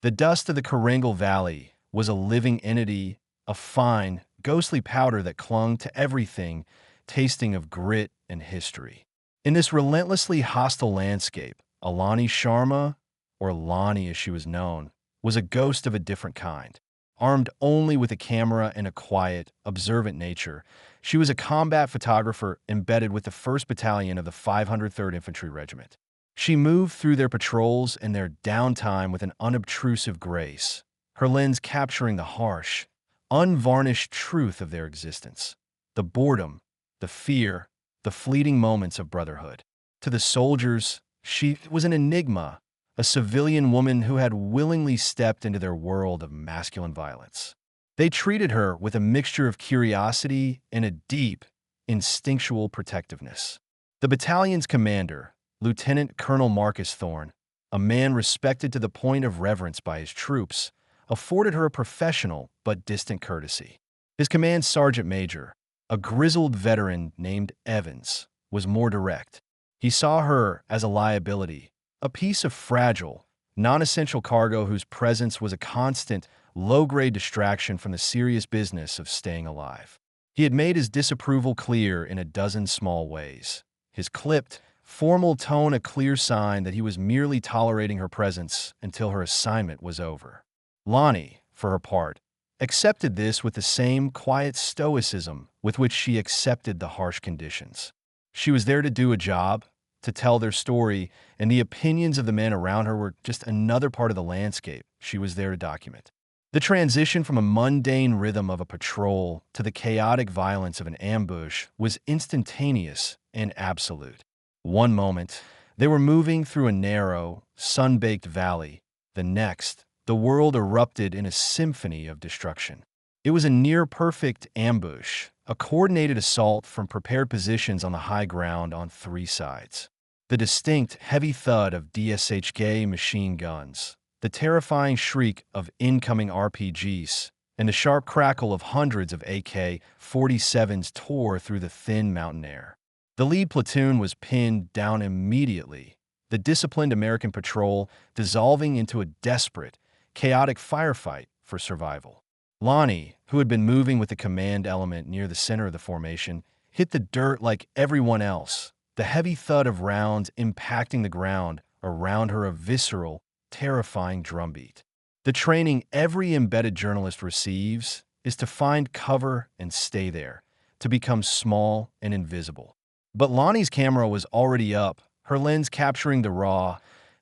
The dust of the Karangal Valley was a living entity, a fine, ghostly powder that clung to everything, tasting of grit and history. In this relentlessly hostile landscape, Alani Sharma, or Lani as she was known, was a ghost of a different kind. Armed only with a camera and a quiet, observant nature, she was a combat photographer embedded with the 1st Battalion of the 503rd Infantry Regiment. She moved through their patrols and their downtime with an unobtrusive grace, her lens capturing the harsh, unvarnished truth of their existence, the boredom, the fear, the fleeting moments of brotherhood. To the soldiers, she was an enigma, a civilian woman who had willingly stepped into their world of masculine violence. They treated her with a mixture of curiosity and a deep, instinctual protectiveness. The battalion's commander, Lieutenant Colonel Marcus Thorne, a man respected to the point of reverence by his troops, afforded her a professional but distant courtesy. His command sergeant major, a grizzled veteran named Evans, was more direct. He saw her as a liability, a piece of fragile, non-essential cargo whose presence was a constant, low-grade distraction from the serious business of staying alive. He had made his disapproval clear in a dozen small ways. His clipped, formal tone a clear sign that he was merely tolerating her presence until her assignment was over. Lani, for her part, accepted this with the same quiet stoicism with which she accepted the harsh conditions. She was there to do a job, to tell their story, and the opinions of the men around her were just another part of the landscape she was there to document. The transition from a mundane rhythm of a patrol to the chaotic violence of an ambush was instantaneous and absolute. One moment, they were moving through a narrow, sun-baked valley. The next, the world erupted in a symphony of destruction. It was a near-perfect ambush, a coordinated assault from prepared positions on the high ground on 3 sides. The distinct, heavy thud of DSHK machine guns, the terrifying shriek of incoming RPGs, and the sharp crackle of hundreds of AK-47s tore through the thin mountain air. The lead platoon was pinned down immediately, the disciplined American patrol dissolving into a desperate, chaotic firefight for survival. Lani, who had been moving with the command element near the center of the formation, hit the dirt like everyone else, the heavy thud of rounds impacting the ground around her a visceral, terrifying drumbeat. The training every embedded journalist receives is to find cover and stay there, to become small and invisible. But Lani's camera was already up, her lens capturing the raw,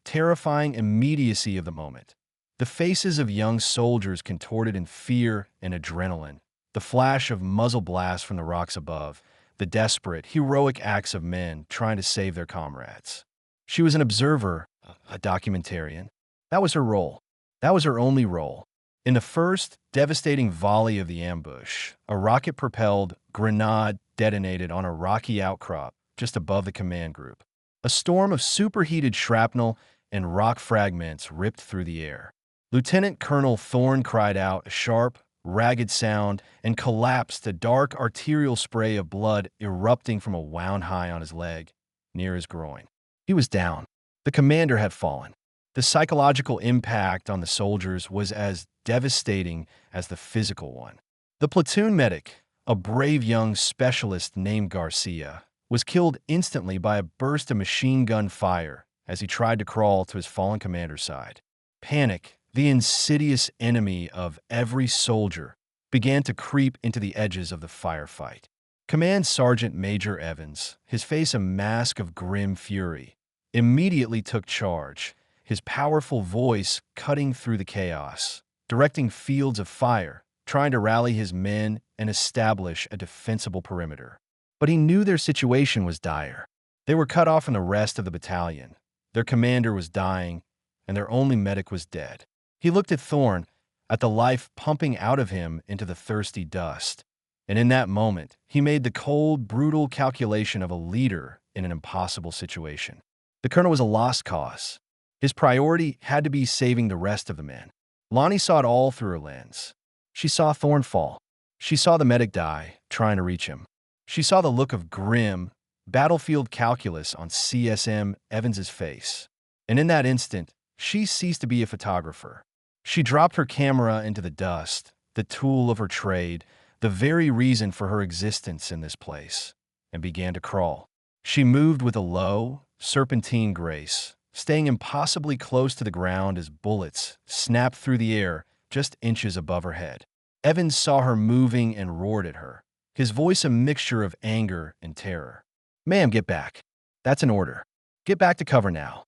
terrifying immediacy of the moment. The faces of young soldiers contorted in fear and adrenaline, the flash of muzzle blasts from the rocks above, the desperate, heroic acts of men trying to save their comrades. She was an observer, a documentarian. That was her role. That was her only role. In the first devastating volley of the ambush, a rocket-propelled grenade detonated on a rocky outcrop just above the command group. A storm of superheated shrapnel and rock fragments ripped through the air. Lieutenant Colonel Thorne cried out a sharp, ragged sound and collapsed, a dark arterial spray of blood erupting from a wound high on his leg, near his groin. He was down. The commander had fallen. The psychological impact on the soldiers was as devastating as the physical one. The platoon medic, a brave young specialist named Garcia, was killed instantly by a burst of machine gun fire as he tried to crawl to his fallen commander's side. Panic, the insidious enemy of every soldier, began to creep into the edges of the firefight. Command Sergeant Major Evans, his face a mask of grim fury, immediately took charge, his powerful voice cutting through the chaos, directing fields of fire, trying to rally his men and establish a defensible perimeter. But he knew their situation was dire. They were cut off from the rest of the battalion. Their commander was dying, and their only medic was dead. He looked at Thorne, at the life pumping out of him into the thirsty dust. And in that moment, he made the cold, brutal calculation of a leader in an impossible situation. The colonel was a lost cause. His priority had to be saving the rest of the men. Lani saw it all through her lens. She saw Thorne fall. She saw the medic die, trying to reach him. She saw the look of grim, battlefield calculus on CSM Evans's face. And in that instant, she ceased to be a photographer. She dropped her camera into the dust, the tool of her trade, the very reason for her existence in this place, and began to crawl. She moved with a low, serpentine grace, staying impossibly close to the ground as bullets snapped through the air just inches above her head. Evans saw her moving and roared at her, his voice a mixture of anger and terror. "Ma'am, get back. That's an order. Get back to cover now."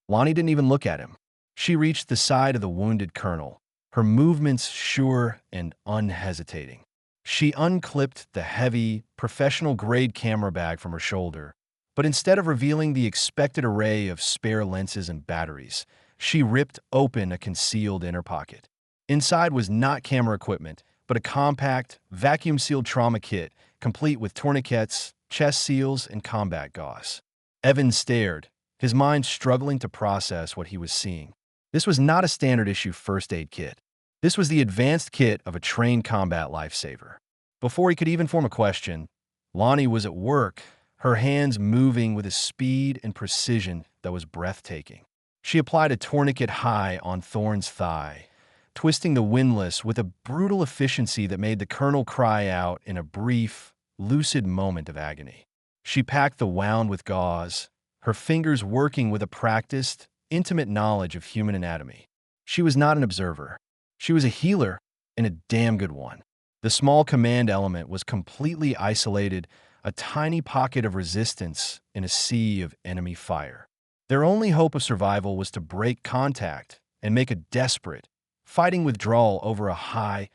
Lonnie didn't even look at him. She reached the side of the wounded colonel, her movements sure and unhesitating. She unclipped the heavy, professional-grade camera bag from her shoulder, but instead of revealing the expected array of spare lenses and batteries, she ripped open a concealed inner pocket. Inside was not camera equipment, but a compact, vacuum-sealed trauma kit, complete with tourniquets, chest seals, and combat gauze. Evans stared, his mind struggling to process what he was seeing. This was not a standard-issue first aid kit. This was the advanced kit of a trained combat lifesaver. Before he could even form a question, Lonnie was at work, her hands moving with a speed and precision that was breathtaking. She applied a tourniquet high on Thorne's thigh, twisting the windlass with a brutal efficiency that made the colonel cry out in a brief, lucid moment of agony. She packed the wound with gauze, her fingers working with a practiced, intimate knowledge of human anatomy. She was not an observer. She was a healer, and a damn good one. The small command element was completely isolated, a tiny pocket of resistance in a sea of enemy fire. Their only hope of survival was to break contact and make a desperate, fighting withdrawal over a high,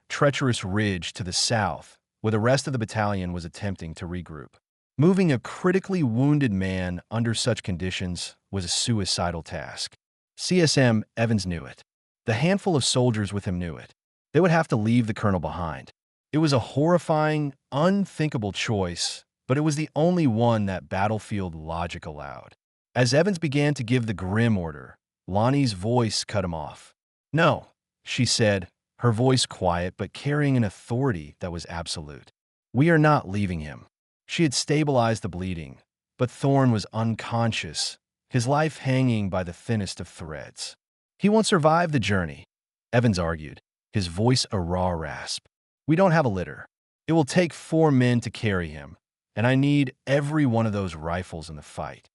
treacherous ridge to the south, where the rest of the battalion was attempting to regroup. Moving a critically wounded man under such conditions was a suicidal task. CSM Evans knew it. The handful of soldiers with him knew it. They would have to leave the colonel behind. It was a horrifying, unthinkable choice, but it was the only one that battlefield logic allowed. As Evans began to give the grim order, Lonnie's voice cut him off. "No," she said, her voice quiet but carrying an authority that was absolute. "We are not leaving him." She had stabilized the bleeding, but Thorne was unconscious, his life hanging by the thinnest of threads. "He won't survive the journey," Evans argued, his voice a raw rasp. "We don't have a litter. It will take 4 men to carry him, and I need every one of those rifles in the fight."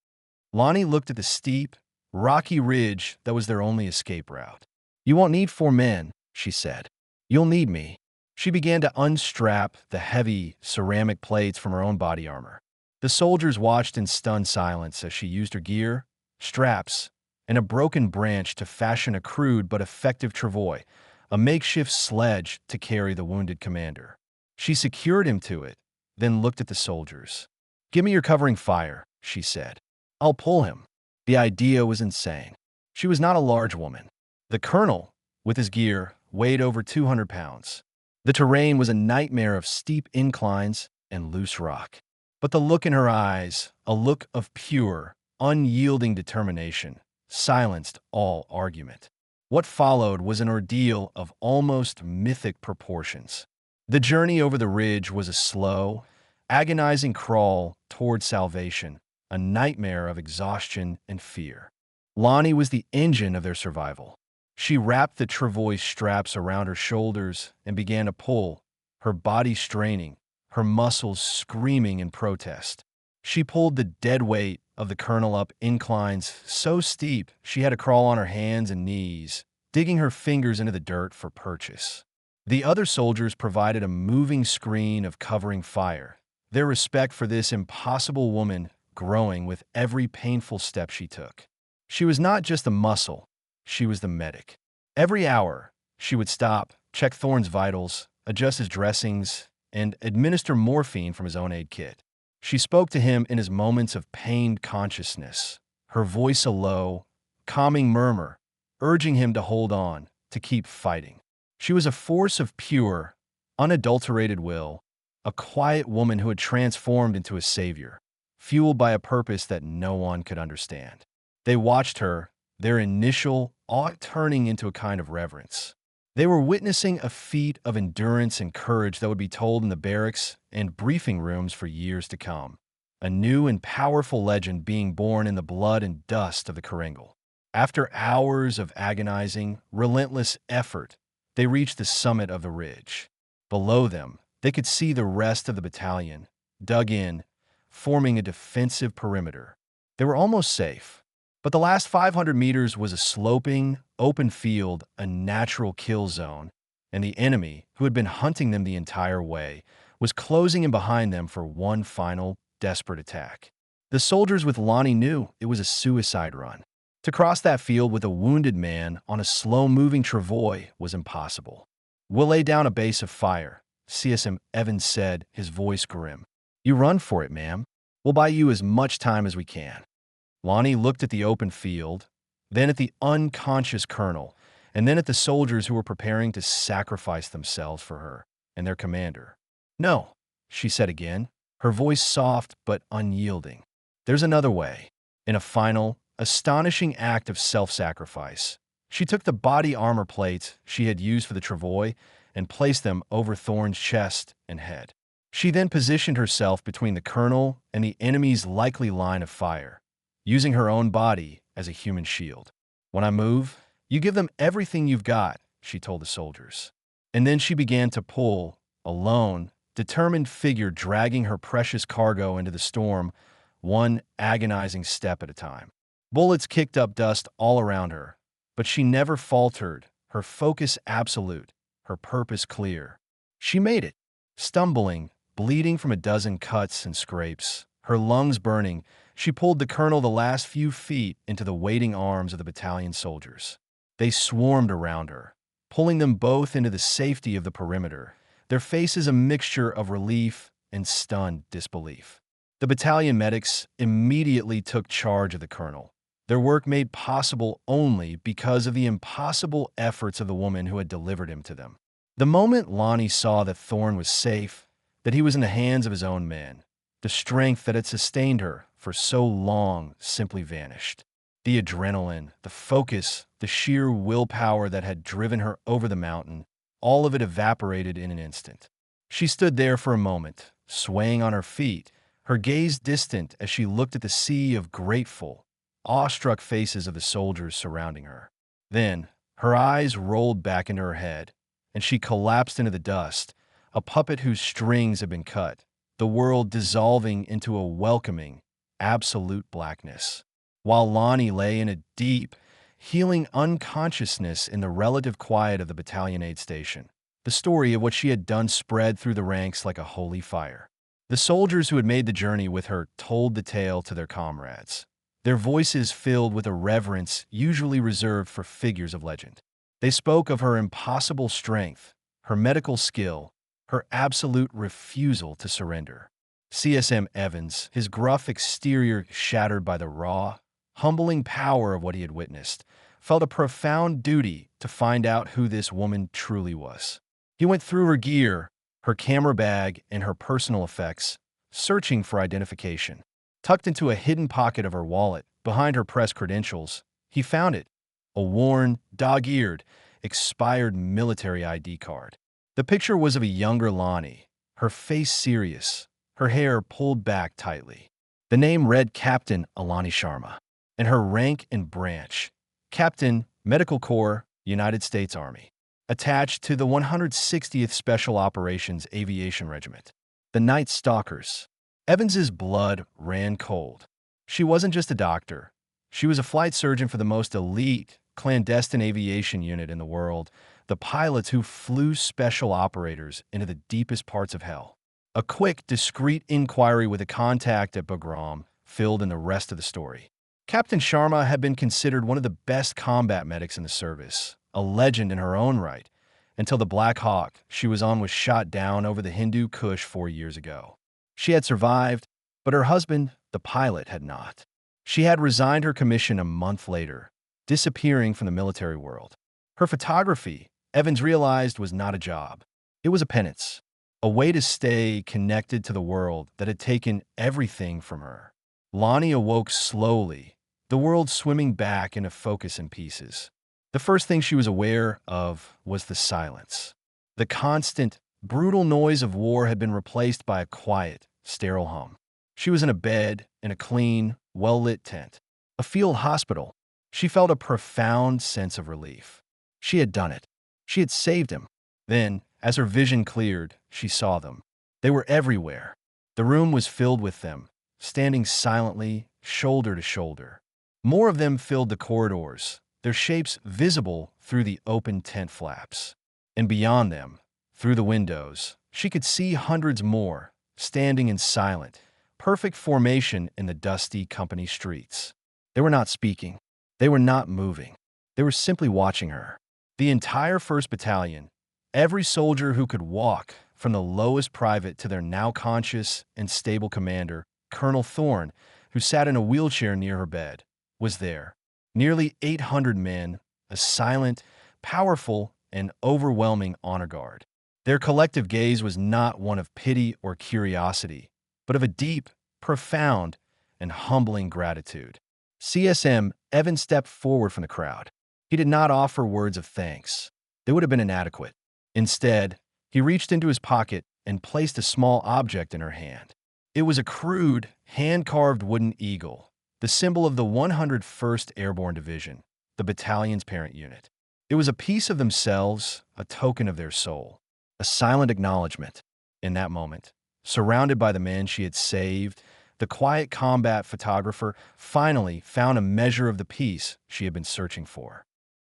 Lonnie looked at the steep, rocky ridge that was their only escape route. "You won't need 4 men," she said. "You'll need me." She began to unstrap the heavy ceramic plates from her own body armor. The soldiers watched in stunned silence as she used her gear, straps, and a broken branch to fashion a crude but effective travois, a makeshift sledge to carry the wounded commander. She secured him to it, then looked at the soldiers. "Give me your covering fire," she said. "I'll pull him." The idea was insane. She was not a large woman. The colonel, with his gear, weighed over 200 pounds. The terrain was a nightmare of steep inclines and loose rock. But the look in her eyes, a look of pure, unyielding determination, silenced all argument. What followed was an ordeal of almost mythic proportions. The journey over the ridge was a slow, agonizing crawl toward salvation, a nightmare of exhaustion and fear. Lonnie was the engine of their survival. She wrapped the travois straps around her shoulders and began to pull, her body straining, her muscles screaming in protest. She pulled the dead weight of the colonel up inclines so steep she had to crawl on her hands and knees, digging her fingers into the dirt for purchase. The other soldiers provided a moving screen of covering fire, their respect for this impossible woman growing with every painful step she took. She was not just a muscle, she was the medic. Every hour, she would stop, check Thorne's vitals, adjust his dressings, and administer morphine from his own aid kit. She spoke to him in his moments of pained consciousness, her voice a low, calming murmur, urging him to hold on, to keep fighting. She was a force of pure, unadulterated will, a quiet woman who had transformed into a savior, fueled by a purpose that no one could understand. They watched her, their initial awe turning into a kind of reverence. They were witnessing a feat of endurance and courage that would be told in the barracks and briefing rooms for years to come. A new and powerful legend being born in the blood and dust of the Karengal. After hours of agonizing, relentless effort, they reached the summit of the ridge. Below them, they could see the rest of the battalion, dug in, forming a defensive perimeter. They were almost safe, but the last 500 meters was a sloping, open field, a natural kill zone, and the enemy, who had been hunting them the entire way, was closing in behind them for one final, desperate attack. The soldiers with Lonnie knew it was a suicide run. To cross that field with a wounded man on a slow-moving travois was impossible. "We'll lay down a base of fire," CSM Evans said, his voice grim. "You run for it, ma'am. We'll buy you as much time as we can." Lonnie looked at the open field, then at the unconscious colonel, and then at the soldiers who were preparing to sacrifice themselves for her and their commander. "No," she said again, her voice soft but unyielding. "There's another way." In a final, astonishing act of self-sacrifice, she took the body armor plates she had used for the travois and placed them over Thorne's chest and head. She then positioned herself between the colonel and the enemy's likely line of fire, using her own body as a human shield. "When I move, you give them everything you've got," she told the soldiers. And then she began to pull, a lone, determined figure dragging her precious cargo into the storm, one agonizing step at a time. Bullets kicked up dust all around her, but she never faltered, her focus absolute, her purpose clear. She made it. Stumbling, bleeding from a dozen cuts and scrapes, her lungs burning, she pulled the colonel the last few feet into the waiting arms of the battalion soldiers. They swarmed around her, pulling them both into the safety of the perimeter, their faces a mixture of relief and stunned disbelief. The battalion medics immediately took charge of the colonel, their work made possible only because of the impossible efforts of the woman who had delivered him to them. The moment Lonnie saw that Thorne was safe, that he was in the hands of his own men, the strength that had sustained her for so long simply vanished. The adrenaline, the focus, the sheer willpower that had driven her over the mountain, all of it evaporated in an instant. She stood there for a moment, swaying on her feet, her gaze distant as she looked at the sea of grateful, awestruck faces of the soldiers surrounding her. Then, her eyes rolled back into her head, and she collapsed into the dust, a puppet whose strings had been cut, the world dissolving into a welcoming, absolute blackness. While Lonnie lay in a deep, healing unconsciousness in the relative quiet of the battalion aid station, the story of what she had done spread through the ranks like a holy fire. The soldiers who had made the journey with her told the tale to their comrades, their voices filled with a reverence usually reserved for figures of legend. They spoke of her impossible strength, her medical skill, her absolute refusal to surrender. CSM Evans, his gruff exterior shattered by the raw, humbling power of what he had witnessed, felt a profound duty to find out who this woman truly was. He went through her gear, her camera bag, and her personal effects, searching for identification. Tucked into a hidden pocket of her wallet, behind her press credentials, he found it, a worn, dog-eared, expired military ID card. The picture was of a younger Lonnie, her face serious, her hair pulled back tightly. The name read Captain Alani Sharma, and her rank and branch, Captain, Medical Corps, United States Army, attached to the 160th Special Operations Aviation Regiment, the Night Stalkers. Evans's blood ran cold. She wasn't just a doctor. She was a flight surgeon for the most elite, clandestine aviation unit in the world, the pilots who flew special operators into the deepest parts of hell. A quick, discreet inquiry with a contact at Bagram filled in the rest of the story. Captain Sharma had been considered one of the best combat medics in the service, a legend in her own right, until the Black Hawk she was on was shot down over the Hindu Kush 4 years ago. She had survived, but her husband, the pilot, had not. She had resigned her commission a month later, disappearing from the military world. Her photography, Evans realized, was not a job. It was a penance, a way to stay connected to the world that had taken everything from her. Lonnie awoke slowly, the world swimming back into focus and pieces. The first thing she was aware of was the silence. The constant, brutal noise of war had been replaced by a quiet, sterile hum. She was in a bed, in a clean, well-lit tent. A field hospital. She felt a profound sense of relief. She had done it. She had saved him. Then, as her vision cleared, she saw them. They were everywhere. The room was filled with them, standing silently, shoulder to shoulder. More of them filled the corridors, their shapes visible through the open tent flaps. And beyond them, through the windows, she could see hundreds more, standing in silent, perfect formation in the dusty company streets. They were not speaking. They were not moving. They were simply watching her. The entire 1st Battalion, every soldier who could walk, from the lowest private to their now conscious and stable commander, Colonel Thorne, who sat in a wheelchair near her bed, was there. Nearly 800 men, a silent, powerful, and overwhelming honor guard. Their collective gaze was not one of pity or curiosity, but of a deep, profound, and humbling gratitude. CSM Evan stepped forward from the crowd. He did not offer words of thanks. They would have been inadequate. Instead, he reached into his pocket and placed a small object in her hand. It was a crude, hand-carved wooden eagle, the symbol of the 101st Airborne Division, the battalion's parent unit. It was a piece of themselves, a token of their soul, a silent acknowledgement. In that moment, surrounded by the men she had saved, the quiet combat photographer finally found a measure of the peace she had been searching for.